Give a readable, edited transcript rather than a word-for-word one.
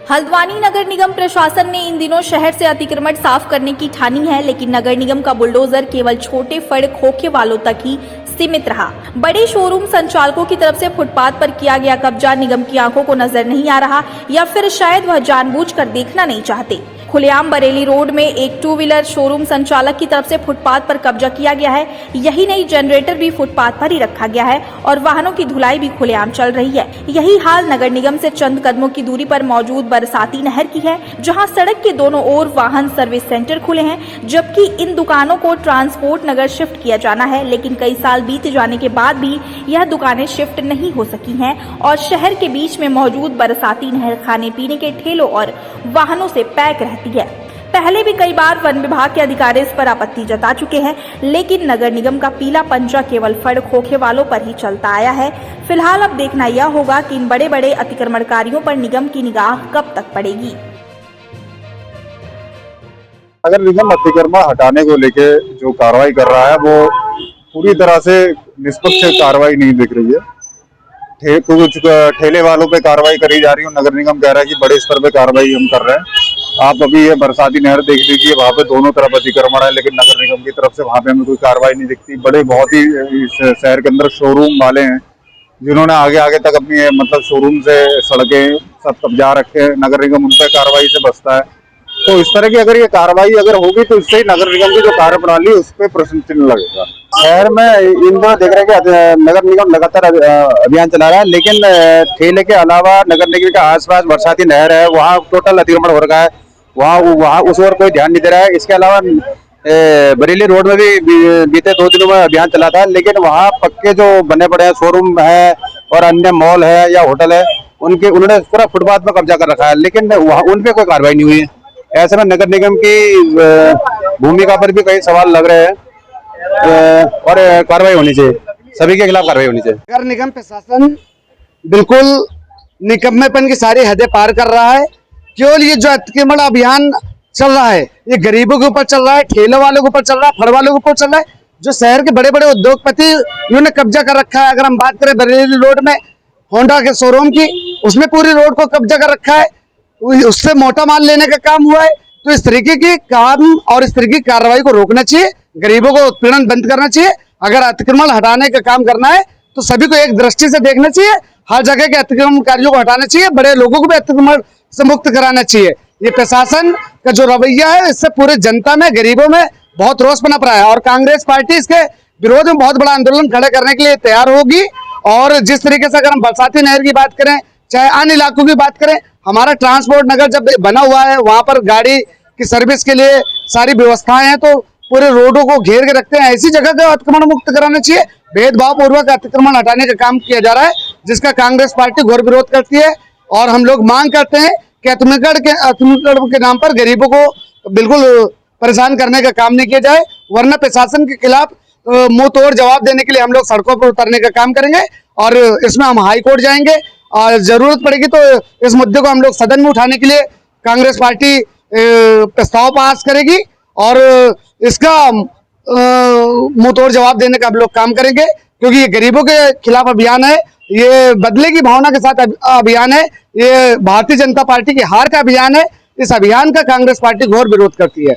हल्द्वानी नगर निगम प्रशासन ने इन दिनों शहर से अतिक्रमण साफ करने की ठानी है, लेकिन नगर निगम का बुलडोजर केवल छोटे फड़ खोखे वालों तक ही सीमित रहा। बड़े शोरूम संचालकों की तरफ से फुटपाथ पर किया गया कब्जा निगम की आंखों को नजर नहीं आ रहा, या फिर शायद वह जानबूझकर देखना नहीं चाहते। खुलेआम बरेली रोड में एक टू व्हीलर शोरूम संचालक की तरफ से फुटपाथ पर कब्जा किया गया है। यही नहीं, जनरेटर भी फुटपाथ पर ही रखा गया है और वाहनों की धुलाई भी खुलेआम चल रही है। यही हाल नगर निगम से चंद कदमों की दूरी पर मौजूद बरसाती नहर की है, जहां सड़क के दोनों ओर वाहन सर्विस सेंटर खुले हैं, जबकि इन दुकानों को ट्रांसपोर्ट नगर शिफ्ट किया जाना है, लेकिन कई साल बीत जाने के बाद भी यह दुकानें शिफ्ट नहीं हो सकी हैं और शहर के बीच में मौजूद बरसाती नहर खाने पीने के ठेलों और वाहनों से पैक रहती है। पहले भी कई बार वन विभाग के अधिकारी इस पर आपत्ति जता चुके हैं, लेकिन नगर निगम का पीला पंजा केवल फड़ खोखे वालों पर ही चलता आया है। फिलहाल अब देखना यह होगा कि इन बड़े बड़े अतिक्रमणकारियों पर निगम की निगाह कब तक पड़ेगी। अगर निगम अतिक्रमण हटाने को लेके जो कार्रवाई कर रहा है वो पूरी तरह से निष्पक्ष कार्रवाई नहीं दिख रही है। कुछ ठेले वालों पे कार्रवाई करी जा रही है। नगर निगम कह रहा है कि बड़े स्तर पे कार्रवाई हम कर रहे हैं। आप अभी ये बरसाती नहर देख लीजिए, वहाँ पे दोनों तरफ अतिक्रमण है, लेकिन नगर निगम की तरफ से वहाँ पे हमें कोई कार्रवाई नहीं दिखती। बड़े बहुत ही इस शहर के अंदर शोरूम वाले हैं जिन्होंने आगे आगे तक अपनी मतलब शोरूम से सड़कें सब कब्जा रखे हैं। नगर निगम उन पर कार्रवाई से बचता है। तो इस तरह की अगर ये कार्रवाई अगर होगी तो इससे नगर निगम की जो कार्यप्रणाली है उस पर प्रश्न चिन्ह लगेगा। शहर में इन दोनों देख रहे हैं कि नगर निगम लगातार अभियान चला रहा है, लेकिन ठेले के अलावा नगर निगम के आसपास बरसाती नहर है, वहाँ टोटल अतिक्रमण हो रखा है। वहाँ उस ओर कोई ध्यान नहीं दे रहा है। इसके अलावा बरेली रोड में भी बीते 2 दिनों में अभियान चला था, लेकिन वहाँ पक्के जो बने पड़े हैं शोरूम है और अन्य मॉल है या होटल है, उन्होंने पूरा फुटपाथ में कब्जा कर रखा है, लेकिन वहाँ उन पे कोई कार्रवाई नहीं हुई है। ऐसे में नगर निगम की भूमिका पर भी कई सवाल लग रहे हैं और कार्रवाई होनी चाहिए, सभी के खिलाफ कार्रवाई होनी चाहिए। नगर निगम प्रशासन बिल्कुल निकम्मेपन की सारी हदें पार कर रहा है। केवल ये जो अतिक्रमण अभियान चल रहा है ये गरीबों के ऊपर चल रहा है, ठेले वालों के ऊपर चल रहा है, फड़ वालों के ऊपर चल रहा है। जो शहर के बड़े बड़े उद्योगपति इन्होंने कब्जा कर रखा है। अगर हम बात करें बरेली रोड में होंडा के शोरूम की, उसमें पूरी रोड को कब्जा कर रखा है, उससे मोटा माल लेने का काम हुआ है। तो इस तरीके के काम और इस तरीके की कार्रवाई को रोकना चाहिए, गरीबों को उत्पीड़न बंद करना चाहिए। अगर अतिक्रमण हटाने का काम करना है तो सभी को एक दृष्टि से देखना चाहिए, हर जगह के अतिक्रमणकारियों को हटाना चाहिए, बड़े लोगों को भी अतिक्रमण से मुक्त कराना चाहिए। ये प्रशासन का जो रवैया है इससे पूरे जनता में, गरीबों में बहुत रोष पनप रहा है और कांग्रेस पार्टी इसके विरोध में बहुत बड़ा आंदोलन खड़े करने के लिए तैयार होगी। और जिस तरीके से अगर हम बरसाती नहर की बात करें, चाहे अन्य इलाकों की बात करें, हमारा ट्रांसपोर्ट नगर जब बना हुआ है, वहां पर गाड़ी की सर्विस के लिए सारी व्यवस्थाएं हैं, तो पूरे रोडों को घेर के रखते हैं। ऐसी जगह को अतिक्रमण मुक्त कराना चाहिए। भेदभाव पूर्वक अतिक्रमण हटाने का काम किया जा रहा है, जिसका कांग्रेस पार्टी घोर विरोध करती है। और हम लोग मांग करते हैं कि अतिक्रमण के नाम पर गरीबों को बिल्कुल परेशान करने का काम नहीं किया जाए, वरना प्रशासन के खिलाफ मुंह तोड़ जवाब देने के लिए हम लोग सड़कों पर उतरने का काम करेंगे और इसमें हम हाई कोर्ट जाएंगे। और जरूरत पड़ेगी तो इस मुद्दे को हम लोग सदन में उठाने के लिए कांग्रेस पार्टी प्रस्ताव पास करेगी और इसका मुंह तोड़ जवाब देने का हम लोग काम करेंगे, क्योंकि ये गरीबों के खिलाफ अभियान है, ये बदले की भावना के साथ अभियान है, ये भारतीय जनता पार्टी की हार का अभियान है। इस अभियान का कांग्रेस पार्टी घोर विरोध करती है।